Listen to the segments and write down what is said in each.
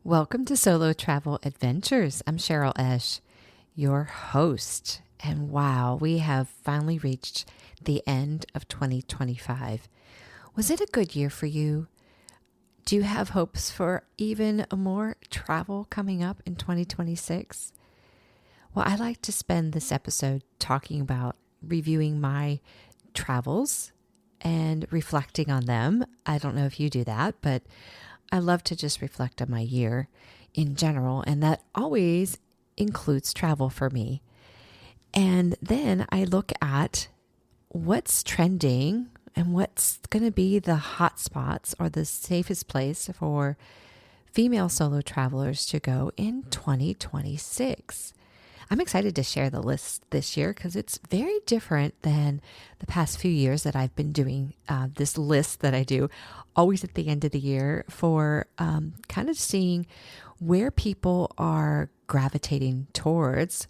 Welcome to Solo Travel Adventures. I'm Cheryl Esch, your host. And wow, we have finally reached the end of 2025. Was it a good year for you? Do you have hopes for even more travel coming up in 2026? Well, I like to spend this episode talking about reviewing my travels and reflecting on them. I don't know if you do that, but I love to just reflect on my year in general, and that always includes travel for me. And then I look at what's trending and what's going to be the hotspots or the safest place for female solo travelers to go in 2026. I'm excited to share the list this year because it's very different than the past few years that I've been doing this list that I do always at the end of the year for kind of seeing where people are gravitating towards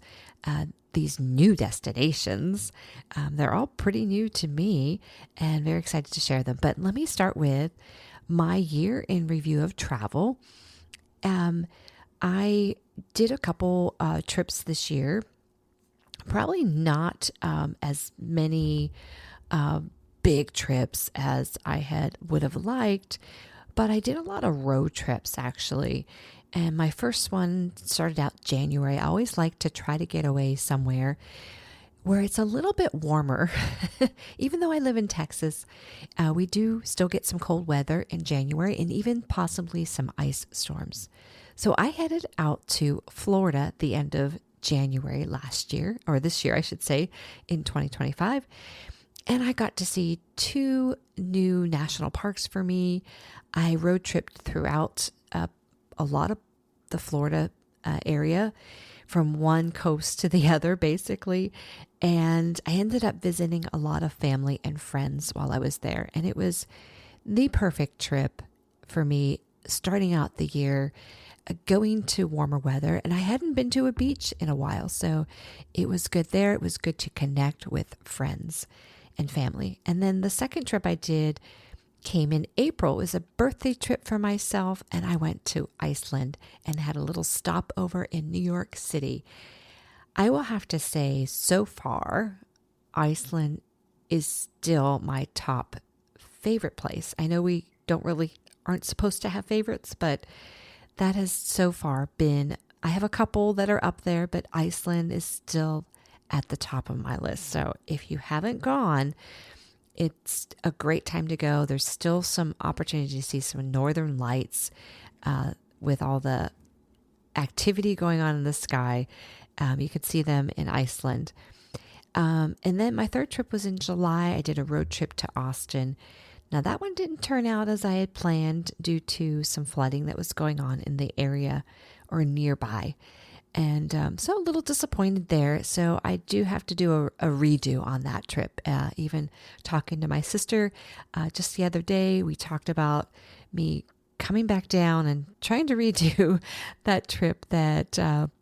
these new destinations. They're all pretty new to me and very excited to share them. But let me start with my year in review of travel. I did a couple trips this year, probably not as many big trips as I would have liked, but I did a lot of road trips actually. And my first one started out January. I always like to try to get away somewhere where it's a little bit warmer. Even though I live in Texas, we do still get some cold weather in January and even possibly some ice storms. So I headed out to Florida at the end of January last year, or this year, I should say, in 2025. And I got to see two new national parks for me. I road tripped throughout a lot of the Florida area from one coast to the other, basically. And I ended up visiting a lot of family and friends while I was there. And it was the perfect trip for me, starting out the year, going to warmer weather. And I hadn't been to a beach in a while, so it was good there. It was good to connect with friends and family. And then the second trip I did came in April. It was a birthday trip for myself, and I went to Iceland and had a little stopover in New York City. I will have to say, so far, Iceland is still my top favorite place. I know we aren't supposed to have favorites, but that has so far been, I have a couple that are up there, but Iceland is still at the top of my list. So if you haven't gone, it's a great time to go. There's still some opportunity to see some northern lights with all the activity going on in the sky. You could see them in Iceland. And then my third trip was in July. I did a road trip to Austin. Now that one didn't turn out as I had planned due to some flooding that was going on in the area or nearby. And so a little disappointed there. So I do have to do a redo on that trip. Even talking to my sister just the other day, we talked about me coming back down and trying to redo that trip that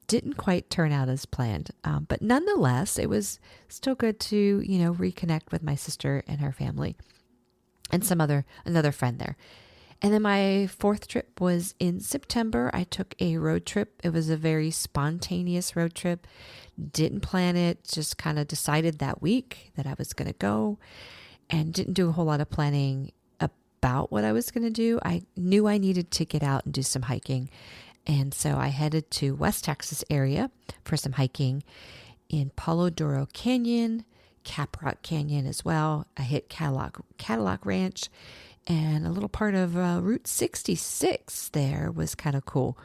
didn't quite turn out as planned. But nonetheless, it was still good to, reconnect with my sister and her family and another friend there. And then my fourth trip was in September. I took a road trip. It was a very spontaneous road trip. Didn't plan it, just kind of decided that week that I was going to go and didn't do a whole lot of planning about what I was going to do. I knew I needed to get out and do some hiking. And so I headed to West Texas area for some hiking in Palo Duro Canyon, Caprock Canyon as well. I hit Cadillac Ranch, and a little part of Route 66 there was kind of cool.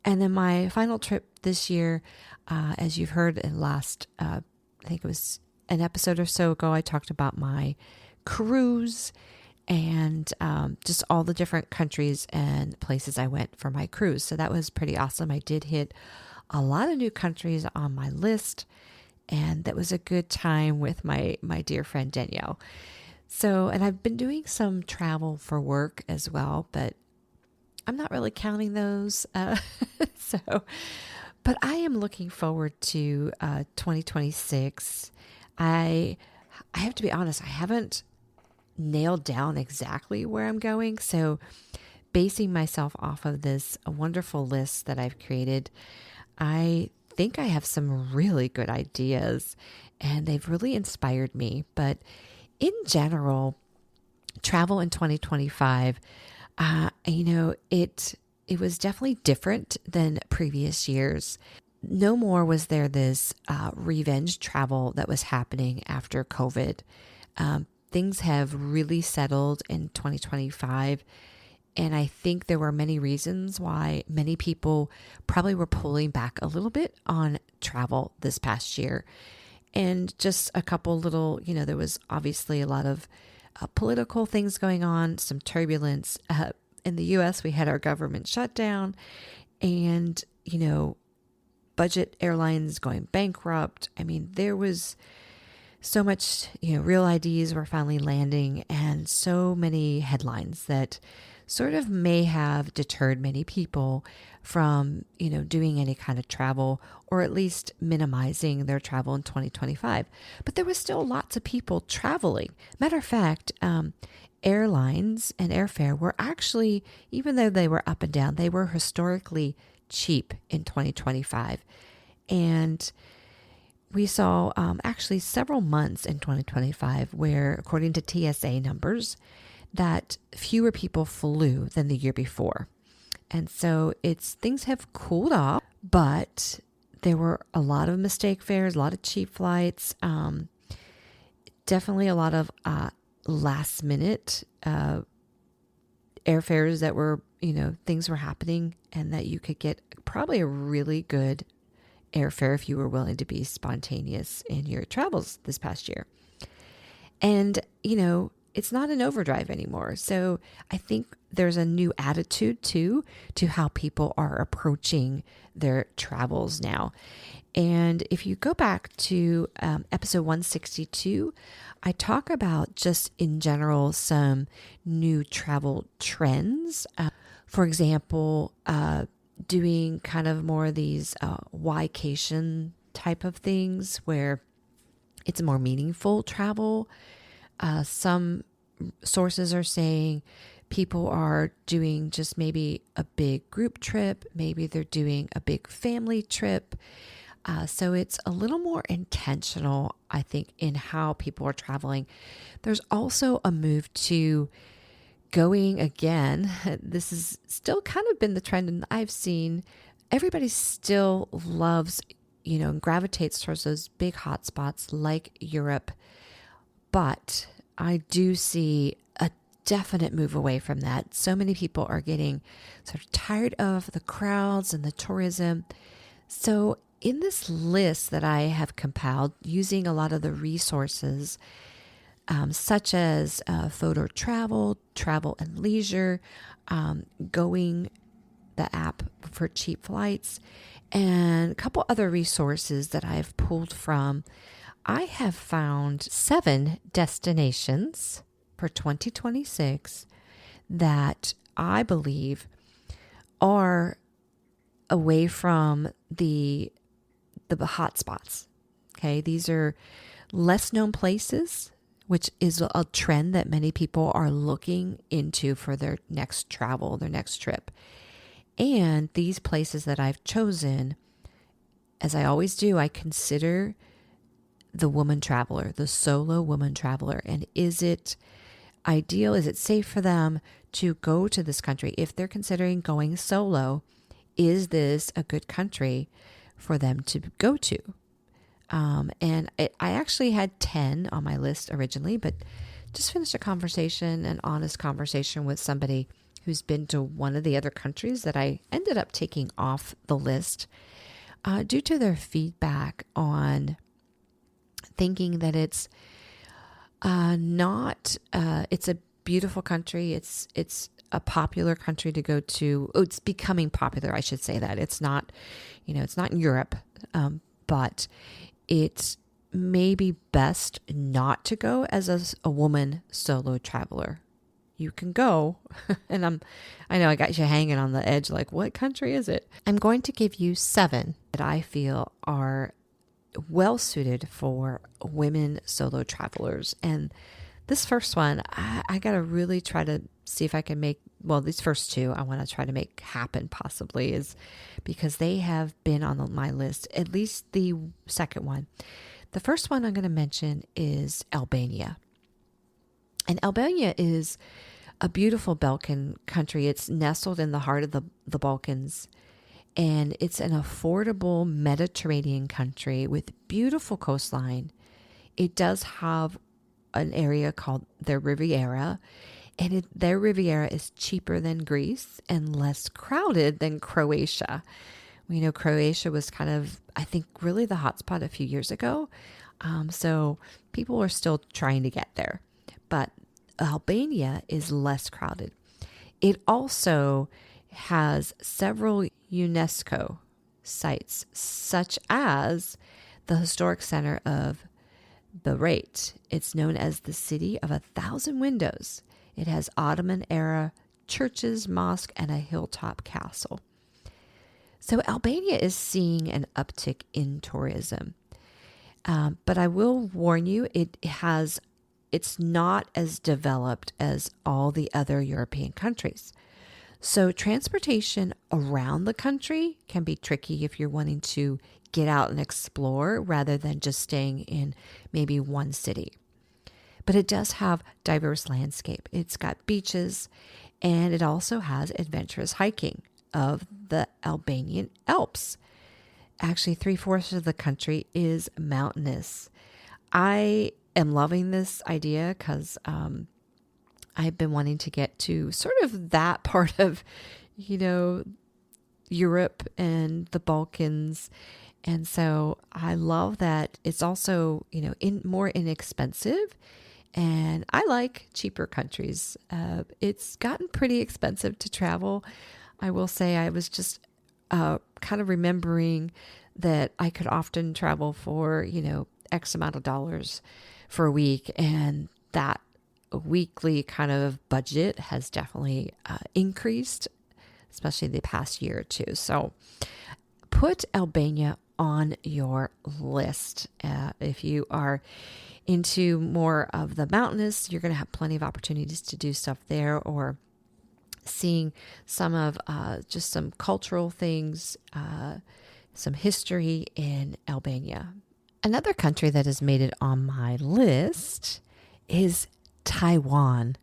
And then my final trip this year, as you've heard in last, I think it was an episode or so ago, I talked about my cruise and just all the different countries and places I went for my cruise. So that was pretty awesome. I did hit a lot of new countries on my list, and that was a good time with my dear friend Danielle. So, and I've been doing some travel for work as well, but I'm not really counting those. But I am looking forward to 2026. I have to be honest, I haven't nailed down exactly where I'm going. So basing myself off of this wonderful list that I've created, I think I have some really good ideas and they've really inspired me. But in general, travel in 2025, it was definitely different than previous years. No more was there this revenge travel that was happening after COVID. Things have really settled in 2025. And I think there were many reasons why many people probably were pulling back a little bit on travel this past year. And just a couple little, there was obviously a lot of political things going on, some turbulence. In the US, we had our government shutdown and, budget airlines going bankrupt. I mean, there was so much, real IDs were finally landing and so many headlines that sort of may have deterred many people from, doing any kind of travel or at least minimizing their travel in 2025. But there was still lots of people traveling. Matter of fact, airlines and airfare were actually, even though they were up and down, they were historically cheap in 2025. And we saw actually several months in 2025 where, according to TSA numbers, that fewer people flew than the year before. And so things have cooled off, but there were a lot of mistake fares, a lot of cheap flights, definitely a lot of last minute airfares that were, things were happening and that you could get probably a really good airfare if you were willing to be spontaneous in your travels this past year. And, it's not an overdrive anymore. So I think there's a new attitude too to how people are approaching their travels now. And if you go back to episode 162, I talk about just in general some new travel trends. For example, doing kind of more of these why-cation type of things where it's more meaningful travel. Some sources are saying people are doing just maybe a big group trip. Maybe they're doing a big family trip. So it's a little more intentional, I think, in how people are traveling. There's also a move to going again. This has still kind of been the trend, and I've seen everybody still loves, and gravitates towards those big hotspots like Europe. But I do see a definite move away from that. So many people are getting sort of tired of the crowds and the tourism. So in this list that I have compiled using a lot of the resources, such as Photo Travel, Travel and Leisure, Going, the app for cheap flights, and a couple other resources that I've pulled from, I have found 7 destinations for 2026 that I believe are away from the hotspots. Okay, these are less known places, which is a trend that many people are looking into for their next travel, their next trip. And these places that I've chosen, as I always do, I consider the woman traveler, the solo woman traveler. And is it ideal? Is it safe for them to go to this country? If they're considering going solo, is this a good country for them to go to? I actually had 10 on my list originally, but just finished an honest conversation with somebody who's been to one of the other countries that I ended up taking off the list due to their feedback on thinking that it's it's a beautiful country. It's a popular country to go to. Oh, it's becoming popular. I should say that it's not, it's not in Europe, but it's maybe best not to go as a woman solo traveler. You can go, and I know I got you hanging on the edge, like, what country is it? I'm going to give you 7 that I feel are well suited for women solo travelers. And this first one, I got to really try to see if I can make well, these first two I want to try to make happen possibly, is because they have been on my list, at least the second one. The first one I'm going to mention is Albania. And Albania is a beautiful Balkan country. It's nestled in the heart of the Balkans. And it's an affordable Mediterranean country with beautiful coastline. It does have an area called their Riviera. And their Riviera is cheaper than Greece and less crowded than Croatia. We know Croatia was kind of, I think, really the hotspot a few years ago. So people are still trying to get there. But Albania is less crowded. It also has several UNESCO sites, such as the historic center of Berat. It's known as the City of 1,000 Windows. It has Ottoman-era churches, mosque, and a hilltop castle. So Albania is seeing an uptick in tourism. But I will warn you, it's not as developed as all the other European countries. So transportation around the country can be tricky if you're wanting to get out and explore rather than just staying in maybe one city. But it does have diverse landscape. It's got beaches, and it also has adventurous hiking of the Albanian Alps. Actually, 3/4 of the country is mountainous. I am loving this idea because I've been wanting to get to sort of that part of, Europe and the Balkans. And so I love that it's also, more inexpensive. And I like cheaper countries. It's gotten pretty expensive to travel. I will say I was just kind of remembering that I could often travel for, X amount of dollars for a week. And that weekly kind of budget has definitely increased, especially the past year or two. So put Albania on your list. If you are into more of the mountainous, you're going to have plenty of opportunities to do stuff there, or seeing some of just some cultural things, some history in Albania. Another country that has made it on my list is Taiwan.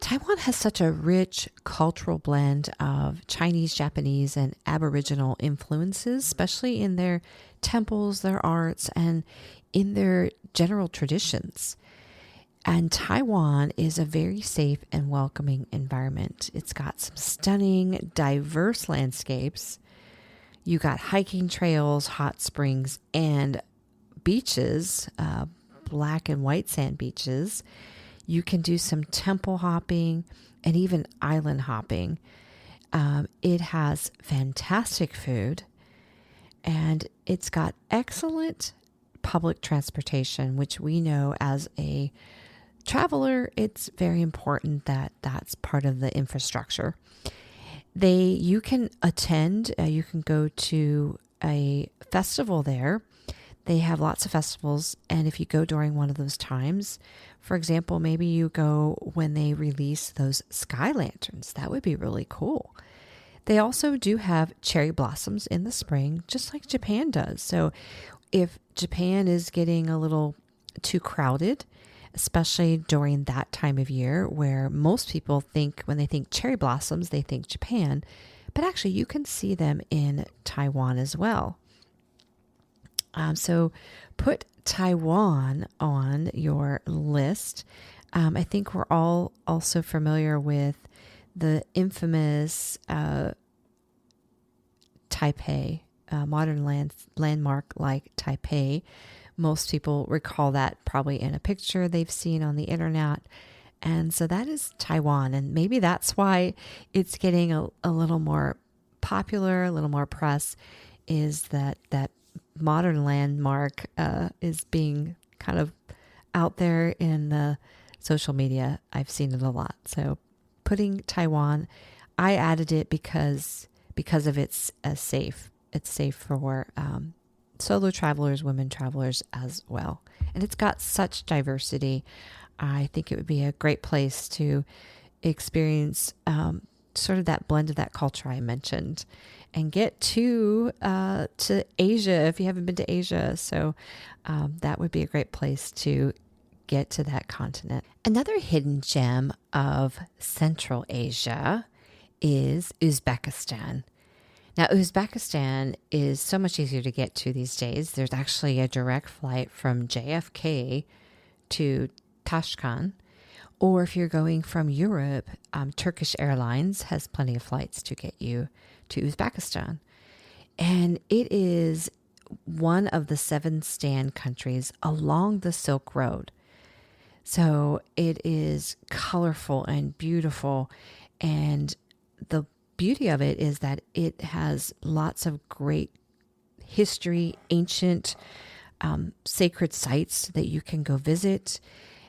Taiwan has such a rich cultural blend of Chinese, Japanese, and Aboriginal influences, especially in their temples, their arts, and in their general traditions. And Taiwan is a very safe and welcoming environment. It's got some stunning, diverse landscapes. You got hiking trails, hot springs, and beaches, black and white sand beaches. You can do some temple hopping and even island hopping. It has fantastic food, and it's got excellent public transportation, which we know as a traveler, it's very important that that's part of the infrastructure. You can attend, you can go to a festival there. They have lots of festivals, and if you go during one of those times, for example, maybe you go when they release those sky lanterns. That would be really cool. They also do have cherry blossoms in the spring, just like Japan does. So if Japan is getting a little too crowded, especially during that time of year where most people think, when they think cherry blossoms, they think Japan, but actually you can see them in Taiwan as well. So put Taiwan on your list. I think we're all also familiar with the infamous Taipei, modern landmark like Taipei. Most people recall that probably in a picture they've seen on the internet. And so that is Taiwan. And maybe that's why it's getting a little more popular, a little more press, is that modern landmark is being kind of out there in the social media. I've seen it a lot. So putting Taiwan, I added it because of its safe. It's safe for solo travelers, women travelers as well. And it's got such diversity. I think it would be a great place to experience sort of that blend of that culture I mentioned, and get to Asia if you haven't been to Asia. So that would be a great place to get to that continent. Another hidden gem of Central Asia is Uzbekistan. Now, Uzbekistan is so much easier to get to these days. There's actually a direct flight from JFK to Tashkent. Or if you're going from Europe, Turkish Airlines has plenty of flights to get you to Uzbekistan. And it is one of the 7 stand countries along the Silk Road. So it is colorful and beautiful. And the beauty of it is that it has lots of great history, ancient, sacred sites that you can go visit.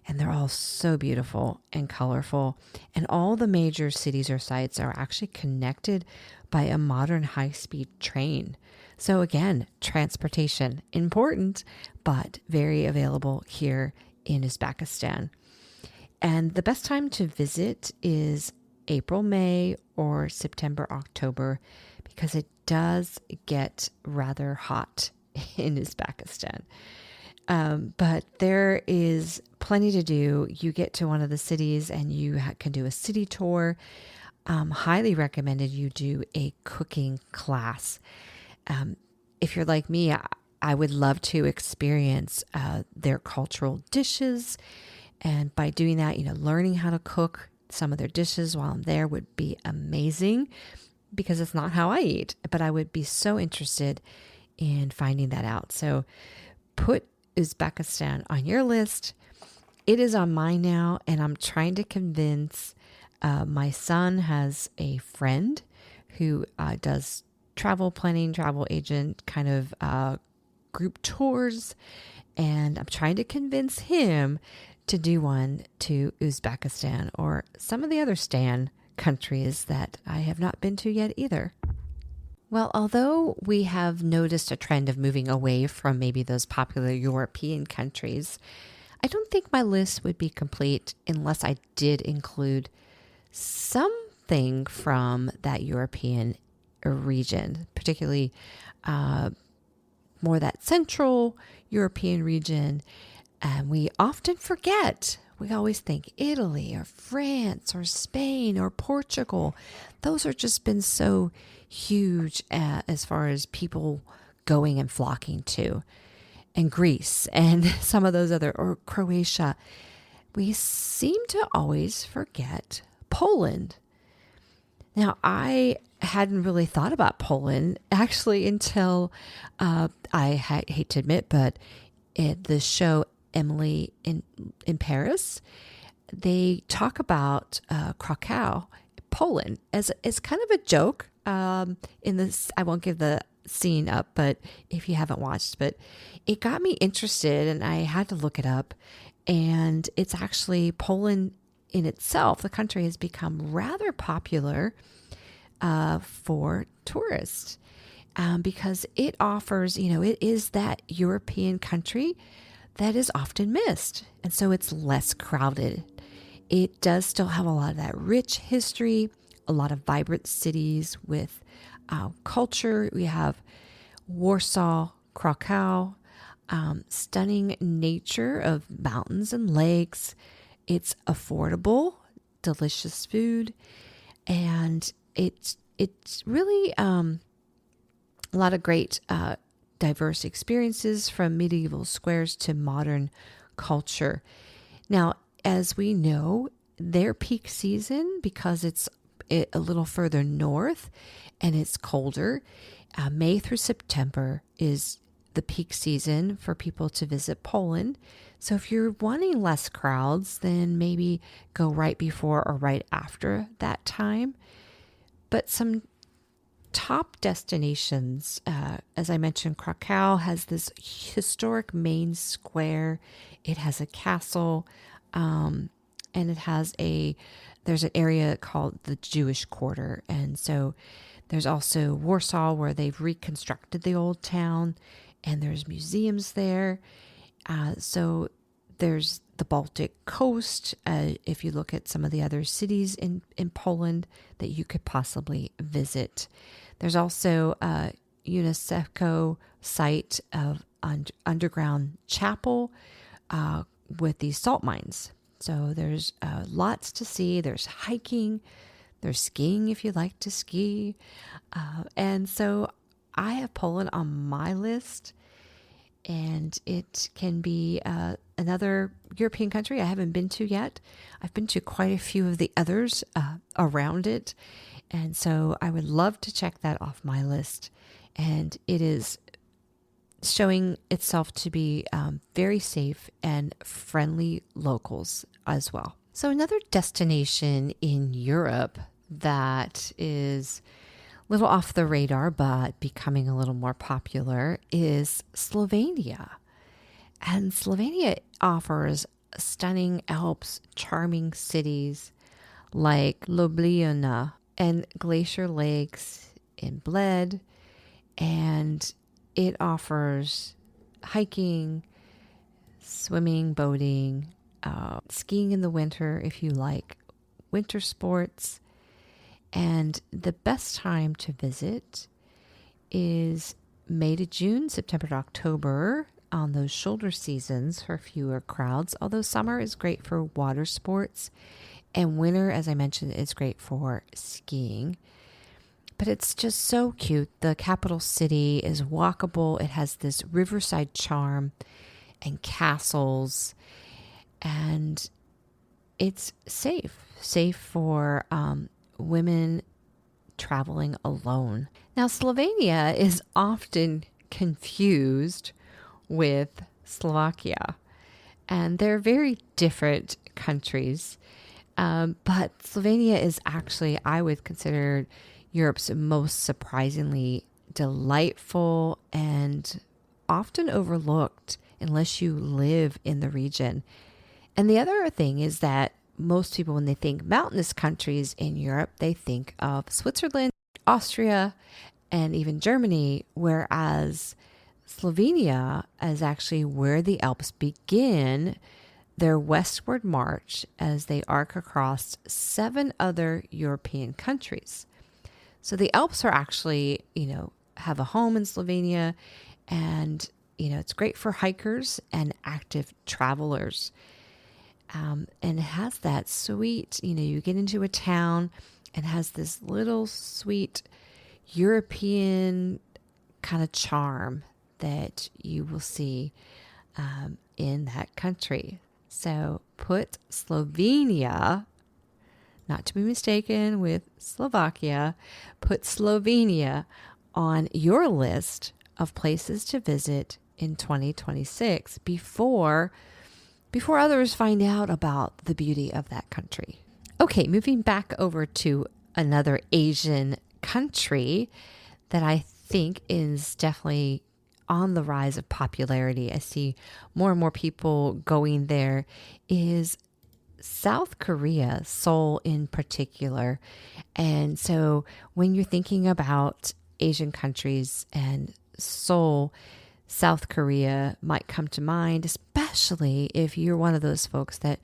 And they're all so beautiful and colorful. And all the major cities or sites are actually connected by a modern high-speed train. So again, transportation, important, but very available here in Uzbekistan. And the best time to visit is April, May, or September, October, because it does get rather hot in Uzbekistan. But there is plenty to do. You get to one of the cities and you can do a city tour. Highly recommended you do a cooking class. If you're like me, I would love to experience their cultural dishes. And by doing that, learning how to cook some of their dishes while I'm there would be amazing, because it's not how I eat, but I would be so interested in finding that out. So put Uzbekistan on your list. It is on mine now, and I'm trying to convince my son has a friend who does travel planning, travel agent kind of group tours, and I'm trying to convince him to do one to Uzbekistan or some of the other Stan countries that I have not been to yet either. Well, although we have noticed a trend of moving away from maybe those popular European countries, I don't think my list would be complete unless I did include something from that European region, particularly more that Central European region. And we often forget. We always think Italy or France or Spain or Portugal. Those have just been so huge as far as people going and flocking to. And Greece and some of those other, or Croatia. We seem to always forget Poland. Now, I hadn't really thought about Poland actually until I hate to admit, but the show Emily in Paris, they talk about Krakow, Poland, as kind of a joke. In this, I won't give the scene up, but if you haven't watched, but it got me interested, and I had to look it up. And it's actually Poland in itself. The country has become rather popular for tourists because it offers, it is that European country that is often missed. And so it's less crowded. It does still have a lot of that rich history, a lot of vibrant cities with culture. We have Warsaw, Krakow, stunning nature of mountains and lakes. It's affordable, delicious food, and it's really a lot of great diverse experiences, from medieval squares to modern culture. Now, as we know, their peak season, because it's a little further north and it's colder, May through September is the peak season for people to visit Poland. So if you're wanting less crowds, then maybe go right before or right after that time. But some top destinations, as I mentioned, Krakow has this historic main square. It has a castle, and it has there's an area called the Jewish Quarter. And so there's also Warsaw, where they've reconstructed the old town, and there's museums there. So there's the Baltic coast, if you look at some of the other cities in Poland that you could possibly visit. There's also a UNESCO site of underground chapel with these salt mines. So there's lots to see. There's hiking. There's skiing if you like to ski. And so I have Poland on my list, and it can be another European country I haven't been to yet. I've been to quite a few of the others around it. And so I would love to check that off my list. And it is showing itself to be very safe and friendly locals as well. So another destination in Europe that is a little off the radar but becoming a little more popular is Slovenia. And Slovenia offers stunning Alps, charming cities like Ljubljana and glacier lakes in Bled, and it offers hiking, swimming, boating, skiing in the winter if you like winter sports. And the best time to visit is May to June, September to October on those shoulder seasons for fewer crowds, although summer is great for water sports and winter, as I mentioned, is great for skiing. But it's just so cute. The capital city is walkable. It has this riverside charm and castles, and it's safe for women traveling alone. Now, Slovenia is often confused with Slovakia, and they're very different countries. But Slovenia is actually, I would consider, Europe's most surprisingly delightful and often overlooked unless you live in the region. And the other thing is that most people, when they think mountainous countries in Europe, they think of Switzerland, Austria, and even Germany, whereas Slovenia is actually where the Alps begin their westward march as they arc across 7 other European countries. So the Alps are actually, have a home in Slovenia, and, it's great for hikers and active travelers. And it has that sweet, you get into a town and has this little sweet European kind of charm that you will see in that country. So put Slovenia, not to be mistaken with Slovakia, put Slovenia on your list of places to visit in 2026 before others find out about the beauty of that country. Okay, moving back over to another Asian country that I think is definitely on the rise of popularity. I see more and more people going there, is South Korea, Seoul in particular. And so when you're thinking about Asian countries and Seoul, South Korea might come to mind, especially if you're one of those folks that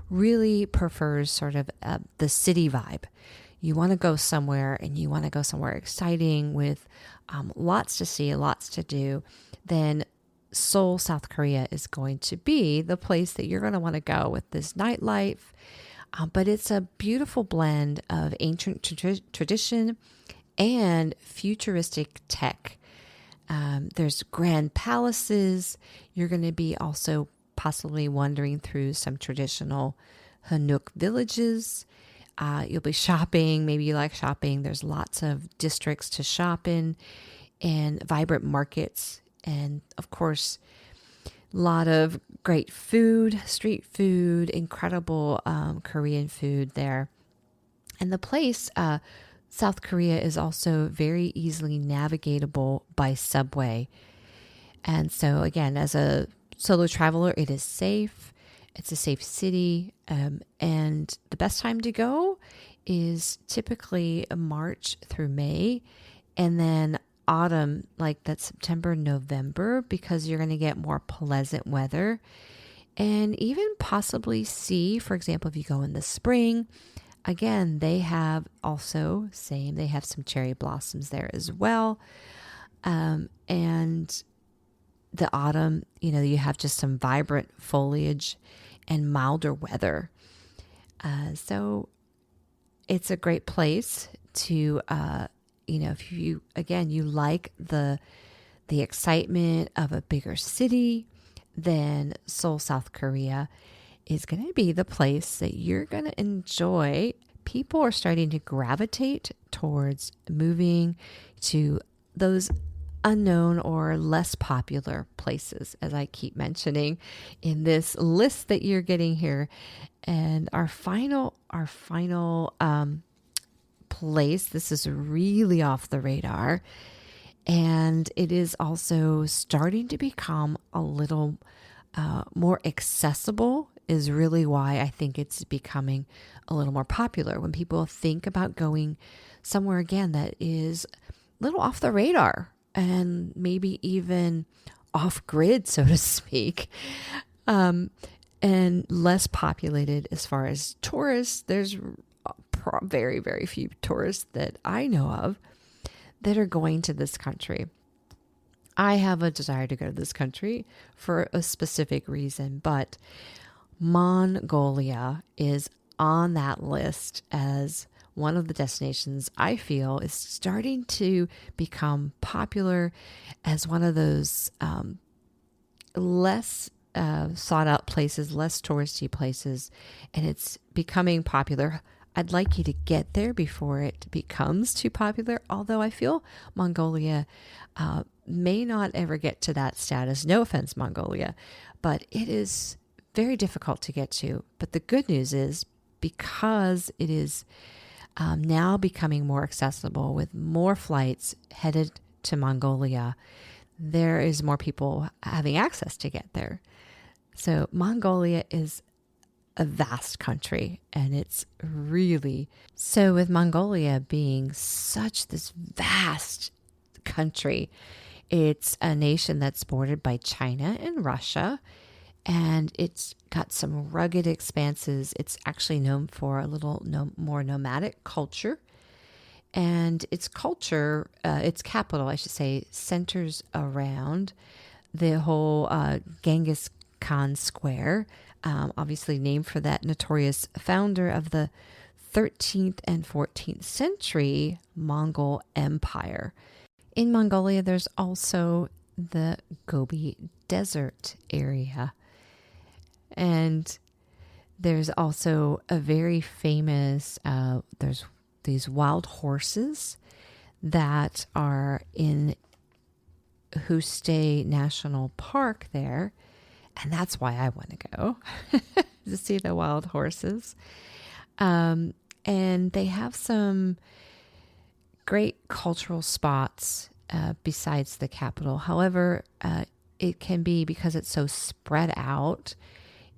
really prefers sort of the city vibe. You want to go somewhere, and you want to go somewhere exciting with lots to see, lots to do, then Seoul, South Korea is going to be the place that you're going to want to go with this nightlife. But it's a beautiful blend of ancient tradition and futuristic tech. There's grand palaces. You're going to be also possibly wandering through some traditional Hanok villages. You'll be shopping. Maybe you like shopping. There's lots of districts to shop in and vibrant markets. And of course, a lot of great food, street food, incredible Korean food there. And the place, South Korea, is also very easily navigatable by subway. And so again, as a solo traveler, it is safe. It's a safe city. And the best time to go is typically March through May, and then autumn, like that September, November, because you're going to get more pleasant weather. and even possibly see, for example, if you go in the spring, again, they have also, they have some cherry blossoms there as well. And the autumn, you have just some vibrant foliage and milder weather. So it's a great place to, if you like the excitement of a bigger city, then Seoul, South Korea is going to be the place that you're going to enjoy. People are starting to gravitate towards moving to those unknown or less popular places, as I keep mentioning in this list that you're getting here. And our final place, this is really off the radar, and it is also starting to become a little more accessible, is really why I think it's becoming a little more popular. When people think about going somewhere again that is a little off the radar and maybe even off grid, so to speak, and less populated as far as tourists. There's very, very few tourists that I know of that are going to this country. I have a desire to go to this country for a specific reason, but Mongolia is on that list as one of the destinations I feel is starting to become popular as one of those less sought out places, less touristy places, and it's becoming popular. I'd like you to get there before it becomes too popular, although I feel Mongolia may not ever get to that status. No offense, Mongolia, but it is very difficult to get to. But the good news is, because it is now becoming more accessible with more flights headed to Mongolia, there is more people having access to get there. So Mongolia is a vast country, and it's really, so with Mongolia being such this vast country, it's a nation that's bordered by China and Russia, and it's got some rugged expanses. It's actually known for a little more nomadic culture, and its culture, its capital, I should say, centers around the whole Genghis Khan Square, obviously named for that notorious founder of the 13th and 14th century Mongol Empire. In Mongolia, there's also the Gobi Desert area. And there's also a very famous, there's these wild horses that are in Huste National Park there. And that's why I want to go, to see the wild horses. And they have some great cultural spots besides the capital. However, it can be, because it's so spread out,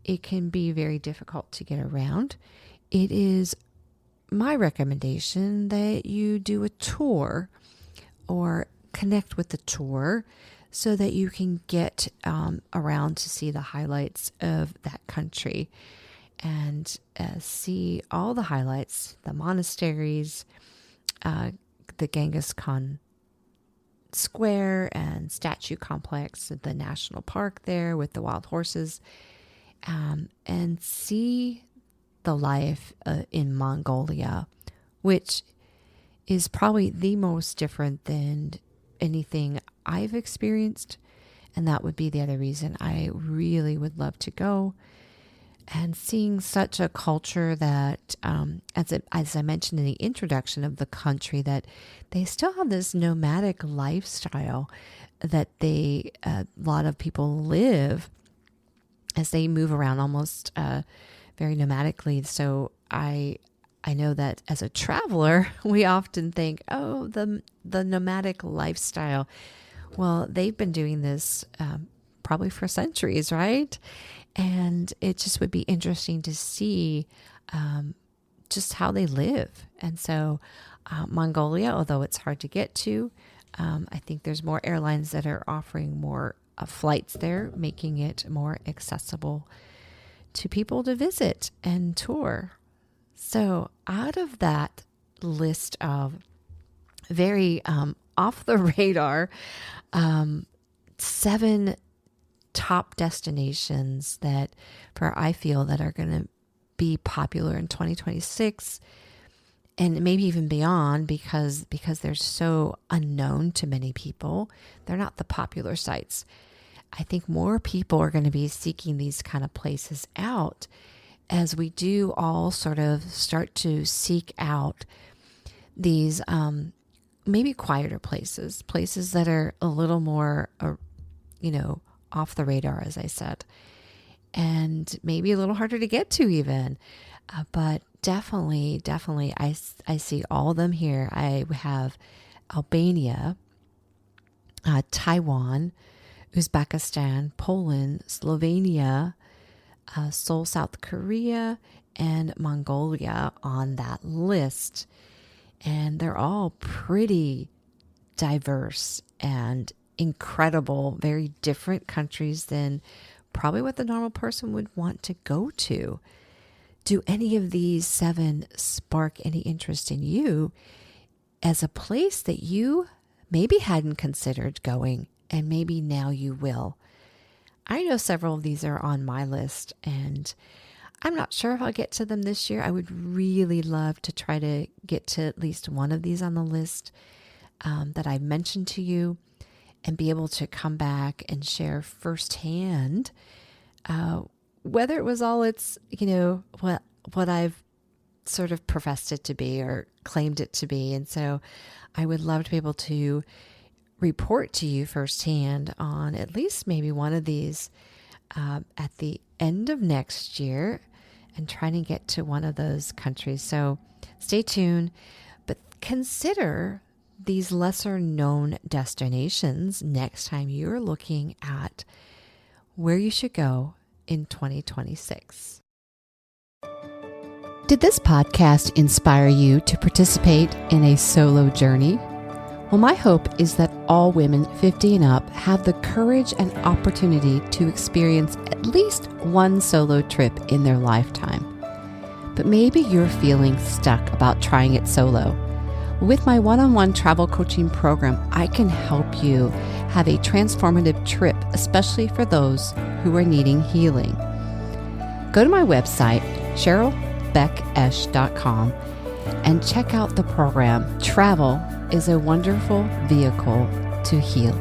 it can be very difficult to get around. It is my recommendation that you do a tour or connect with the tour so that you can get around to see the highlights of that country and see all the highlights, the monasteries, the Genghis Khan Square and statue complex, the national park there with the wild horses, and see the life in Mongolia, which is probably the most different than anything I've experienced. And that would be the other reason I really would love to go. And seeing such a culture that, as I mentioned in the introduction of the country, that they still have this nomadic lifestyle that a lot of people live as they move around almost very nomadically. So I know that as a traveler, we often think, oh, the nomadic lifestyle. Well, they've been doing this probably for centuries, right? And it just would be interesting to see just how they live. And so Mongolia, although it's hard to get to, I think there's more airlines that are offering more flights there, making it more accessible to people to visit and tour. So out of that list of very off the radar 7 top destinations that I feel that are going to be popular in 2026 and maybe even beyond, because they're so unknown to many people. They're not the popular sites. I think more people are going to be seeking these kind of places out as we do all sort of start to seek out these maybe quieter places that are a little more, off the radar, as I said, and maybe a little harder to get to even. But definitely, I see all of them here. I have Albania, Taiwan, Uzbekistan, Poland, Slovenia, Seoul, South Korea, and Mongolia on that list. And they're all pretty diverse and incredible, very different countries than probably what the normal person would want to go to. Do any of these 7 spark any interest in you as a place that you maybe hadn't considered going, and maybe now you will? I know several of these are on my list, and I'm not sure if I'll get to them this year. I would really love to try to get to at least one of these on the list that I mentioned to you, and be able to come back and share firsthand whether it was all it's, what I've sort of professed it to be or claimed it to be. And so I would love to be able to report to you firsthand on at least maybe one of these at the end of next year, and trying to get to one of those countries. So stay tuned, but consider these lesser known destinations next time you're looking at where you should go in 2026. Did this podcast inspire you to participate in a solo journey? Well, my hope is that all women 50 and up have the courage and opportunity to experience at least one solo trip in their lifetime. But maybe you're feeling stuck about trying it solo. With my one-on-one travel coaching program, I can help you have a transformative trip, especially for those who are needing healing. Go to my website, CherylBeckEsch.com, and check out the program. Travel is a wonderful vehicle to heal.